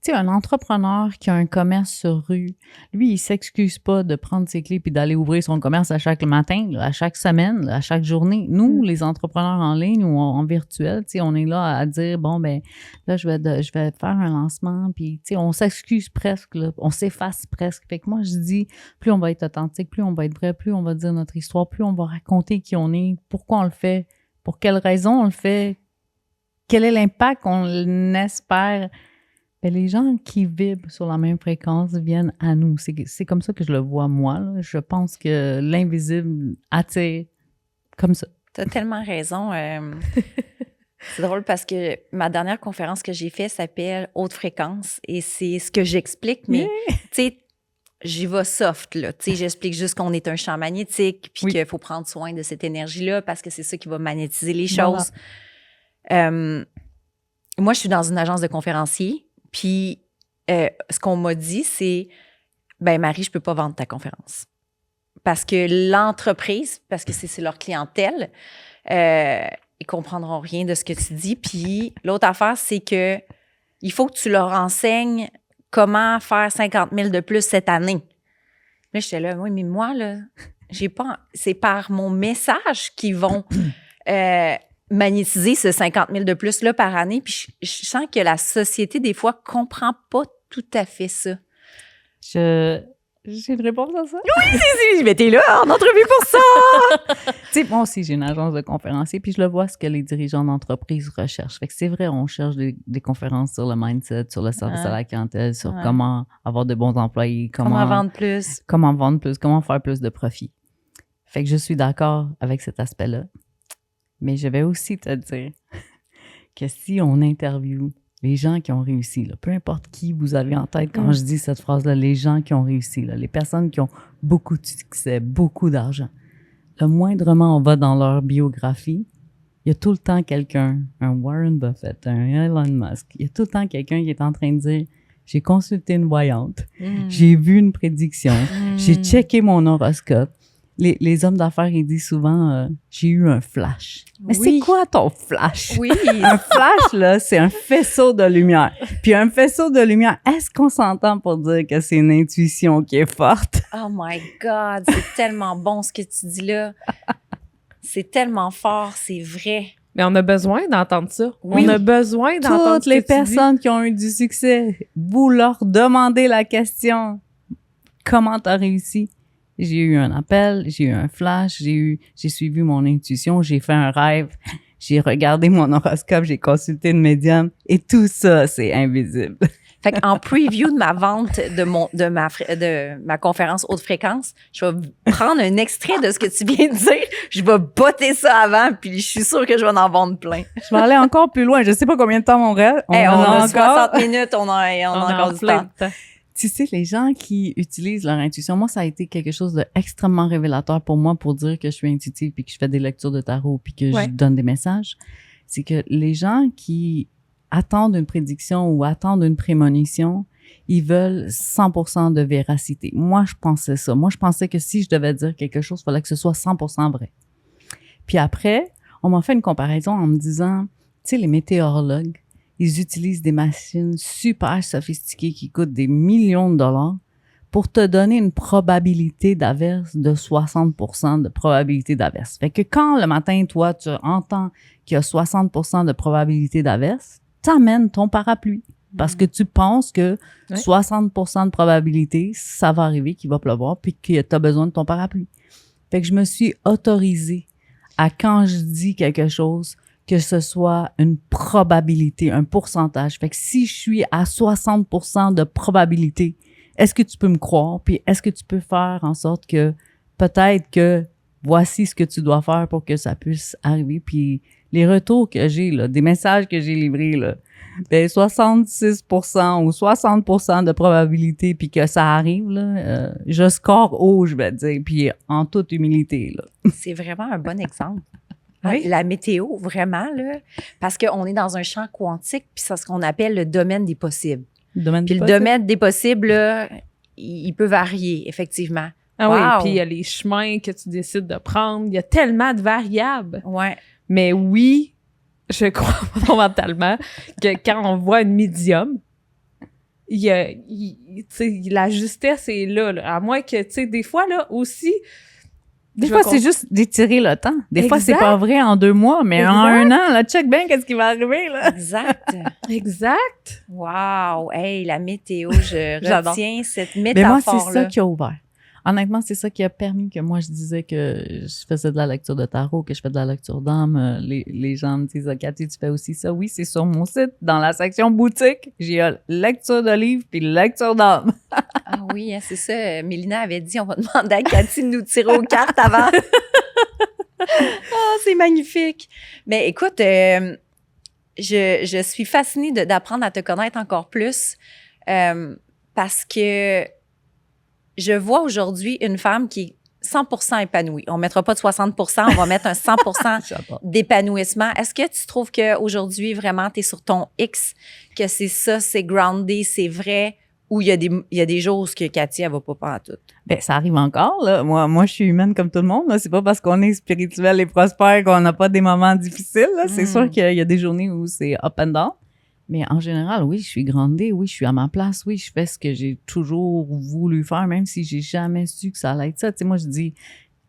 tu sais, un entrepreneur qui a un commerce sur rue, lui, il s'excuse pas de prendre ses clés puis d'aller ouvrir son commerce à chaque matin, là, à chaque semaine, là, à chaque journée. Nous, les entrepreneurs en ligne ou en virtuel, tu sais, on est là à dire, bon, ben là, je vais faire un lancement, puis tu sais, on s'excuse presque, là, on s'efface presque. Fait que moi, je dis, plus on va être authentique, plus on va être vrai, plus on va dire notre histoire, plus on va raconter qui on est, pourquoi on le fait, pour quelle raison on le fait, quel est l'impact qu'on espère. Ben, les gens qui vibrent sur la même fréquence viennent à nous. C'est comme ça que je le vois, moi. Là. Je pense que l'invisible attire comme ça. Tu as tellement raison. C'est drôle parce que ma dernière conférence que j'ai faite s'appelle « Haute fréquence » et c'est ce que j'explique, mais tu sais, j'y vais soft, là. Tu sais, j'explique juste qu'on est un champ magnétique puis qu'il faut prendre soin de cette énergie-là parce que c'est ça qui va magnétiser les choses. Moi, je suis dans une agence de conférenciers. Puis, ce qu'on m'a dit, c'est « Ben Marie, je peux pas vendre ta conférence. » Parce que l'entreprise, parce que c'est leur clientèle, ils comprendront rien de ce que tu dis. Puis, l'autre affaire, c'est que il faut que tu leur enseignes comment faire 50 000 de plus cette année. Là, j'étais là, oui, mais moi, là, j'ai pas... C'est par mon message qu'ils vont... magnétiser ce 50 000 de plus là par année. Puis je sens que la société, des fois, comprend pas tout à fait ça. J'ai une réponse à ça? Si, mais t'es là en entrevue pour ça! Tu sais, moi aussi, j'ai une agence de conférenciers, puis je le vois ce que les dirigeants d'entreprise recherchent. Fait que c'est vrai, on cherche des conférences sur le mindset, sur le service à la clientèle, sur comment avoir de bons employés, Comment vendre plus. comment vendre plus, comment faire plus de profit. Fait que je suis d'accord avec cet aspect-là. Mais je vais aussi te dire que si on interviewe les gens qui ont réussi, là, peu importe qui vous avez en tête quand je dis cette phrase-là, les gens qui ont réussi, là, les personnes qui ont beaucoup de succès, beaucoup d'argent, le moindrement on va dans leur biographie, il y a tout le temps quelqu'un, un Warren Buffett, un Elon Musk, il y a tout le temps quelqu'un qui est en train de dire « J'ai consulté une voyante, j'ai vu une prédiction, j'ai checké mon horoscope. » Les hommes d'affaires, ils disent souvent j'ai eu un flash. Mais c'est quoi ton flash? Oui. Un flash, là, c'est un faisceau de lumière. Puis un faisceau de lumière, est-ce qu'on s'entend pour dire que c'est une intuition qui est forte? Oh my God, c'est tellement bon ce que tu dis là. C'est tellement fort, c'est vrai. Mais on a besoin d'entendre ça. Oui. On a besoin d'entendre Toutes ce que les tu dis. personnes qui ont eu du succès, vous leur demandez la question « Comment t'as réussi? » J'ai eu un appel, j'ai eu un flash, j'ai suivi mon intuition, j'ai fait un rêve, j'ai regardé mon horoscope, j'ai consulté une médium et tout ça, c'est invisible. Fait qu'en preview de ma vente de ma conférence haute fréquence, je vais prendre un extrait de ce que tu viens de dire, je vais botter ça avant, puis je suis sûre que je vais en vendre plein. Je vais aller encore plus loin. Je sais pas combien de temps on reste. On a 60 minutes, on a encore du temps. Tu sais, les gens qui utilisent leur intuition, moi, ça a été quelque chose d'extrêmement révélateur pour moi pour dire que je suis intuitive puis que je fais des lectures de tarot puis que je donne des messages. C'est que les gens qui attendent une prédiction ou attendent une prémonition, ils veulent 100% de véracité. Moi, je pensais ça. Moi, je pensais que si je devais dire quelque chose, il fallait que ce soit 100% vrai. Puis après, on m'a fait une comparaison en me disant, tu sais, les météorologues, ils utilisent des machines super sophistiquées qui coûtent des millions de dollars pour te donner une probabilité d'averse de 60% de probabilité d'averse. Fait que quand le matin, toi, tu entends qu'il y a 60% de probabilité d'averse, t'amènes ton parapluie parce que tu penses que 60% de probabilité, ça va arriver, qu'il va pleuvoir puis que tu as besoin de ton parapluie. Fait que je me suis autorisée à quand je dis quelque chose, que ce soit une probabilité, un pourcentage. Fait que si je suis à 60% de probabilité, est-ce que tu peux me croire? Puis est-ce que tu peux faire en sorte que peut-être que voici ce que tu dois faire pour que ça puisse arriver? Puis les retours que j'ai, là, des messages que j'ai livrés, là, ben 66% ou 60% de probabilité puis que ça arrive, là, je score haut, je vais te dire, puis en toute humilité, là. C'est vraiment un bon exemple. Oui. La météo, vraiment, là, parce qu'on est dans un champ quantique, puis c'est ce qu'on appelle le domaine des possibles. Puis le domaine des possibles, là, il peut varier, effectivement. Ah Wow. oui, puis il y a les chemins que tu décides de prendre. Il y a tellement de variables. Ouais. Mais oui, je crois fondamentalement que quand on voit une médium, tu sais, la justesse est là, là. À moins que, tu sais, des fois, là, aussi... Des fois, c'est juste d'étirer le temps. Des fois, c'est Exact. pas vrai en 2 mois, mais Exact. en 1 an, là, check bien qu'est-ce qui va arriver, là. Exact. Exact. Wow. Hey, la météo, je J'adore. retiens cette Mais moi, c'est ça métaphore-là. qui a ouvert. Honnêtement, c'est ça qui a permis que moi, je disais que je faisais de la lecture de tarot, que je fais de la lecture d'âme. Les gens me disent, Cathy, tu fais aussi ça? Oui, c'est sur mon site. Dans la section boutique, j'ai lecture de livres puis lecture d'âme. Ah oui, hein, c'est ça. Mélina avait dit, on va demander à Cathy de nous tirer aux cartes avant. Ah, c'est magnifique. Mais écoute, je suis fascinée d'apprendre à te connaître encore plus parce que je vois aujourd'hui une femme qui est 100% épanouie. On ne mettra pas de 60%, on va mettre un 100% J'adore. d'épanouissement. Est-ce que tu trouves qu'aujourd'hui, vraiment, tu es sur ton X, que c'est ça, c'est groundé, c'est vrai, ou il y a des jours où Cathy, elle va pas pantoute? Ben, ça arrive encore, là. Moi, je suis humaine comme tout le monde, là. C'est pas parce qu'on est spirituel et prospère qu'on n'a pas des moments difficiles, là. C'est sûr qu'il y a des journées où c'est up and down. Mais en général, oui, je suis groundée, oui, je suis à ma place, oui, je fais ce que j'ai toujours voulu faire, même si j'ai jamais su que ça allait être ça. Tu sais, moi, je dis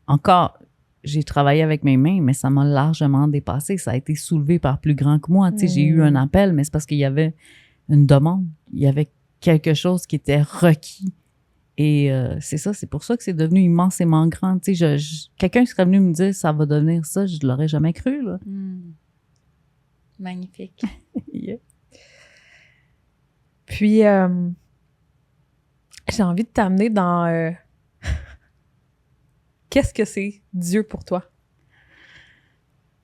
encore, j'ai travaillé avec mes mains, mais ça m'a largement dépassé. Ça a été soulevé par plus grand que moi. Tu sais, j'ai eu un appel, mais c'est parce qu'il y avait une demande. Il y avait quelque chose qui était requis. Et c'est ça, c'est pour ça que c'est devenu immensément grand. Tu sais, quelqu'un qui serait venu me dire ça va devenir ça, je ne l'aurais jamais cru, là. Magnifique. Yeah. Puis, j'ai envie de t'amener dans... Qu'est-ce que c'est Dieu pour toi?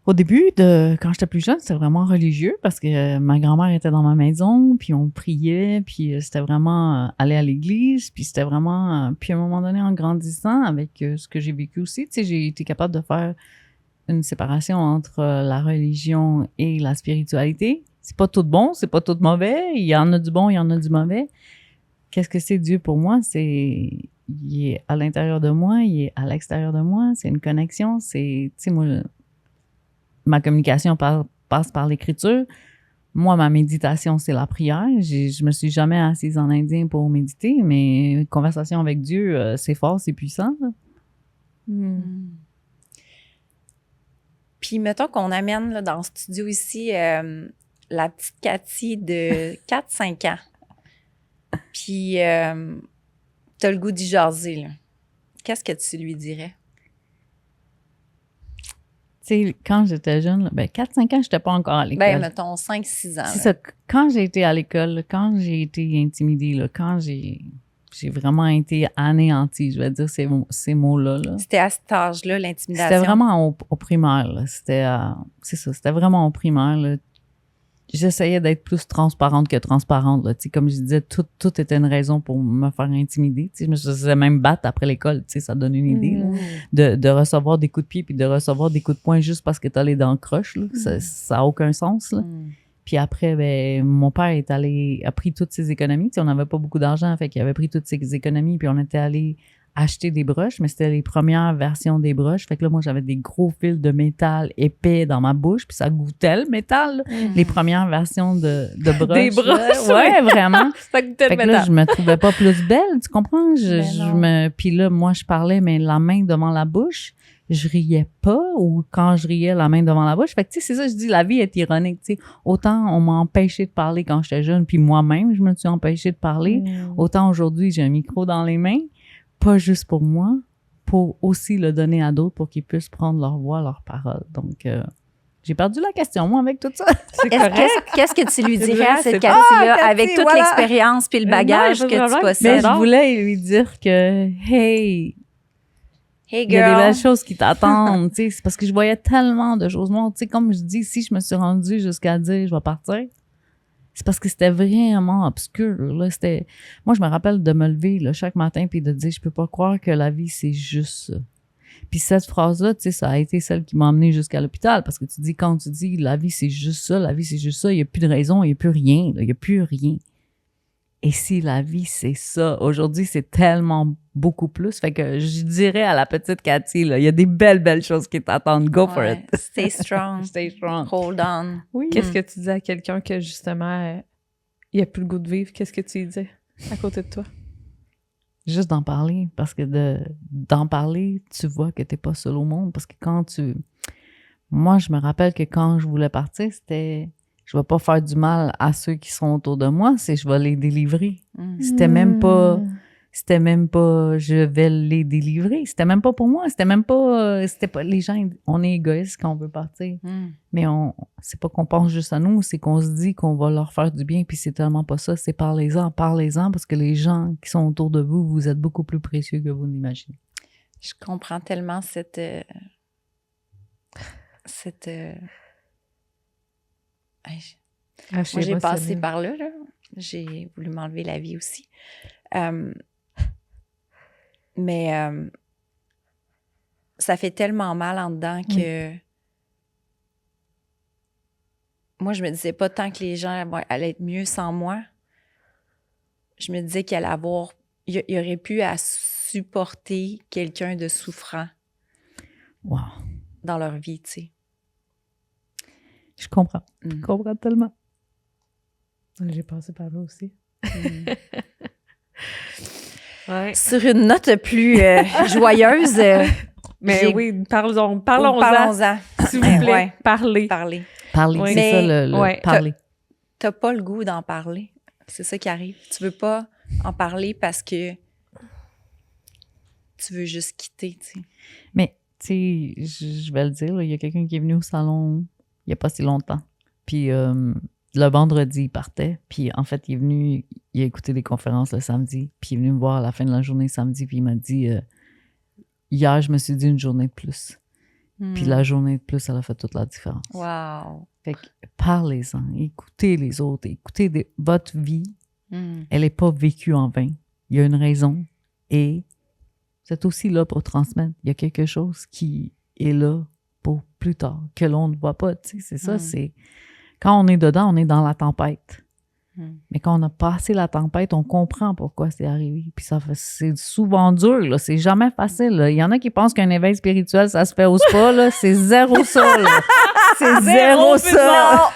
Au début, quand j'étais plus jeune, c'était vraiment religieux parce que ma grand-mère était dans ma maison, puis on priait, puis c'était vraiment aller à l'église, puis c'était vraiment... puis à un moment donné, en grandissant, avec ce que j'ai vécu aussi, tu sais, j'ai été capable de faire une séparation entre la religion et la spiritualité. C'est pas tout bon, c'est pas tout mauvais. Il y en a du bon, il y en a du mauvais. Qu'est-ce que c'est Dieu pour moi? Il est à l'intérieur de moi, il est à l'extérieur de moi. C'est une connexion. Tu sais, moi, ma communication passe par l'écriture. Moi, ma méditation, c'est la prière. Je me suis jamais assise en indien pour méditer, mais conversation avec Dieu, c'est fort, c'est puissant. Puis, mettons qu'on amène là, dans le studio ici la petite Cathy de 4-5 ans. Puis, t'as le goût d'y jaser, là. Qu'est-ce que tu lui dirais? Tu sais, quand j'étais jeune, 4-5 ans, j'étais pas encore à l'école. Ben, mettons 5-6 ans. C'est ça. Quand j'ai été à l'école, quand j'ai été intimidée, là, quand j'ai vraiment été anéantie, je vais dire ces mots-là. Là. C'était à cet âge-là, l'intimidation? C'était vraiment au primaire. Là. C'est ça, c'était vraiment au primaire. Là. J'essayais d'être plus transparente que transparente. Là. Comme je disais, tout était une raison pour me faire intimider. T'sais, je me faisais même battre après l'école. Ça donne une idée là, de recevoir des coups de pied puis de recevoir des coups de poing juste parce que t'as les dents croches. Là. Ça n'a aucun sens. Là. Puis après, ben, mon père a pris toutes ses économies. T'sais, on n'avait pas beaucoup d'argent, fait qu'il avait pris toutes ses économies puis on était allé acheter des broches, mais c'était les premières versions des broches. Fait que là, moi, j'avais des gros fils de métal épais dans ma bouche, puis ça goûtait le métal. Les premières versions de broches. Des broches, ouais, vraiment. Ça goûtait Fait le que là, métal. je me trouvais pas plus belle, tu comprends? Puis là, moi, je parlais, mais la main devant la bouche, je riais pas, ou quand je riais, la main devant la bouche. Fait que, tu sais, c'est ça, je dis, la vie est ironique, tu sais. Autant on m'a empêché de parler quand j'étais jeune, puis moi-même, je me suis empêchée de parler. Autant aujourd'hui, j'ai un micro dans les mains. Pas juste pour moi, pour aussi le donner à d'autres pour qu'ils puissent prendre leur voix, leur parole. Donc, j'ai perdu la question, moi, avec tout ça. Qu'est-ce que tu lui dirais à cette c'est Cathy-là, Cathy, avec toute voilà. l'expérience puis le bagage Non, que tu mais possèdes? je voulais lui dire que, hey, Hey il y a des girl! belles choses qui t'attendent, tu sais. C'est parce que je voyais tellement de choses. Moi, tu sais, comme je dis, si je me suis rendue jusqu'à dire je vais partir, c'est parce que c'était vraiment obscur, là. Moi, je me rappelle de me lever, là, chaque matin puis de dire je peux pas croire que la vie, c'est juste ça. Puis cette phrase-là, tu sais, ça a été celle qui m'a emmenée jusqu'à l'hôpital parce que quand tu dis la vie, c'est juste ça, la vie, c'est juste ça, il y a plus de raison, il y a plus rien, là, il y a plus rien. Et si la vie, c'est ça, aujourd'hui, c'est tellement beaucoup plus. Fait que je dirais à la petite Cathy, là, il y a des belles choses qui t'attendent. Go for it. Stay strong. Stay strong. Hold on. Oui. Qu'est-ce que tu dis à quelqu'un que, justement, il n'a plus le goût de vivre? Qu'est-ce que tu lui dis à côté de toi? Juste d'en parler. Parce que d'en parler, tu vois que t'es pas seul au monde. Parce que moi, je me rappelle que quand je voulais partir, c'était... Je vais pas faire du mal à ceux qui sont autour de moi, c'est je vais les délivrer. C'était même pas je vais les délivrer. C'était même pas pour moi. C'était pas les gens, on est égoïste quand on veut partir. Mais c'est pas qu'on pense juste à nous, c'est qu'on se dit qu'on va leur faire du bien, puis c'est tellement pas ça. C'est parlez-en parce que les gens qui sont autour de vous, vous êtes beaucoup plus précieux que vous n'imaginez. Je comprends tellement cette moi, j'ai passé par là. J'ai voulu m'enlever la vie aussi. Mais ça fait tellement mal en dedans que moi, je me disais pas tant que les gens allaient être mieux sans moi. Je me disais qu'il y aurait pu à supporter quelqu'un de souffrant dans leur vie, tu sais. Je comprends. Je comprends tellement. J'ai passé par là aussi. Ouais. Sur une note plus joyeuse, Mais oui, parlons-en. Parlons-en. S'il vous plaît, Ouais. parlez. Parler. Parler, Oui. c'est ça, le Ouais. parler. T'as pas le goût d'en parler. C'est ça qui arrive. Tu veux pas en parler parce que tu veux juste quitter, tu sais. Mais, tu sais, je vais le dire, là, il y a quelqu'un qui est venu au salon il n'y a pas si longtemps. Puis le vendredi, il partait. Puis en fait, il est venu, il a écouté des conférences le samedi. Puis il est venu me voir à la fin de la journée samedi. Puis il m'a dit, hier, je me suis dit une journée de plus. Puis la journée de plus, elle a fait toute la différence. Wow. Fait que parlez-en, écoutez les autres, écoutez votre vie. Elle n'est pas vécue en vain. Il y a une raison. Et vous êtes aussi là pour transmettre. Il y a quelque chose qui est là pour plus tard, que l'on ne voit pas. Tu sais, c'est ça, c'est... Quand on est dedans, on est dans la tempête. Mais quand on a passé la tempête, on comprend pourquoi c'est arrivé. Puis c'est souvent dur, là. C'est jamais facile, là. Il y en a qui pensent qu'un éveil spirituel, ça se fait au spa, là. C'est zéro ça, là. C'est zéro ça.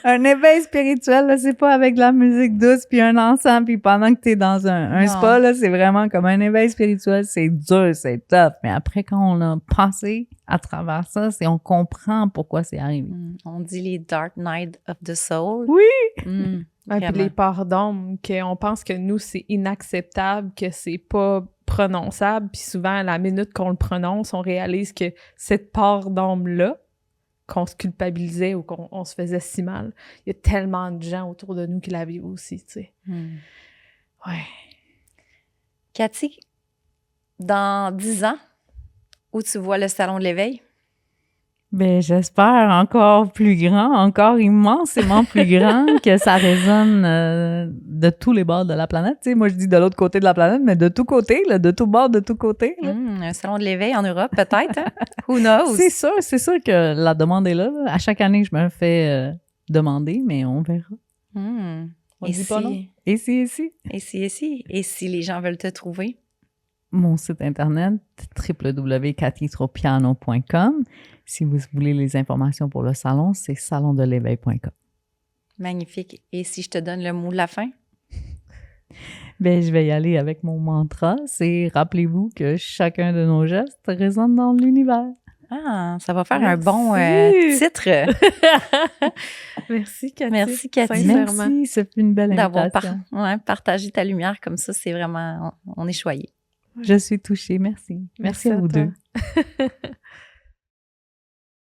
Un éveil spirituel, là, c'est pas avec de la musique douce puis un encens puis pendant que t'es dans un spa, là, c'est vraiment comme un éveil spirituel. C'est dur, c'est tough. Mais après, quand on a passé à travers ça, on comprend pourquoi c'est arrivé. On dit les Dark Night of the Soul. Oui! Ouais, puis les parts d'ombre, qu'on pense que nous, c'est inacceptable, que c'est pas prononçable. Puis souvent, à la minute qu'on le prononce, on réalise que cette part d'ombre-là, qu'on se culpabilisait ou qu'on se faisait si mal, il y a tellement de gens autour de nous qui la vivent aussi, tu sais. Ouais. Cathy, dans 10 ans, où tu vois le Salon de l'éveil? Ben, j'espère encore plus grand, encore immensément plus grand, que ça résonne de tous les bords de la planète. Tu sais, moi, je dis de l'autre côté de la planète, mais de tous côtés, là, de tous bords, de tous côtés. Là. Un Salon de l'éveil en Europe, peut-être. Hein? Who knows? C'est sûr que la demande est là. À chaque année, je me fais demander, mais on verra. On dit pas non. Et si. Et si les gens veulent te trouver? Mon site internet, www.cathytropiano.com. Si vous voulez les informations pour le salon, c'est salondeleveil.com. Magnifique. Et si je te donne le mot de la fin? Ben, je vais y aller avec mon mantra. C'est « Rappelez-vous que chacun de nos gestes résonne dans l'univers. » Ah, ça va faire un bon titre. Merci, Cathy. Merci, Cathy. Merci, ça fait une belle d'avoir invitation. partagé ta lumière comme ça. C'est vraiment... On est choyés. Je suis touchée. Merci. Merci à vous deux.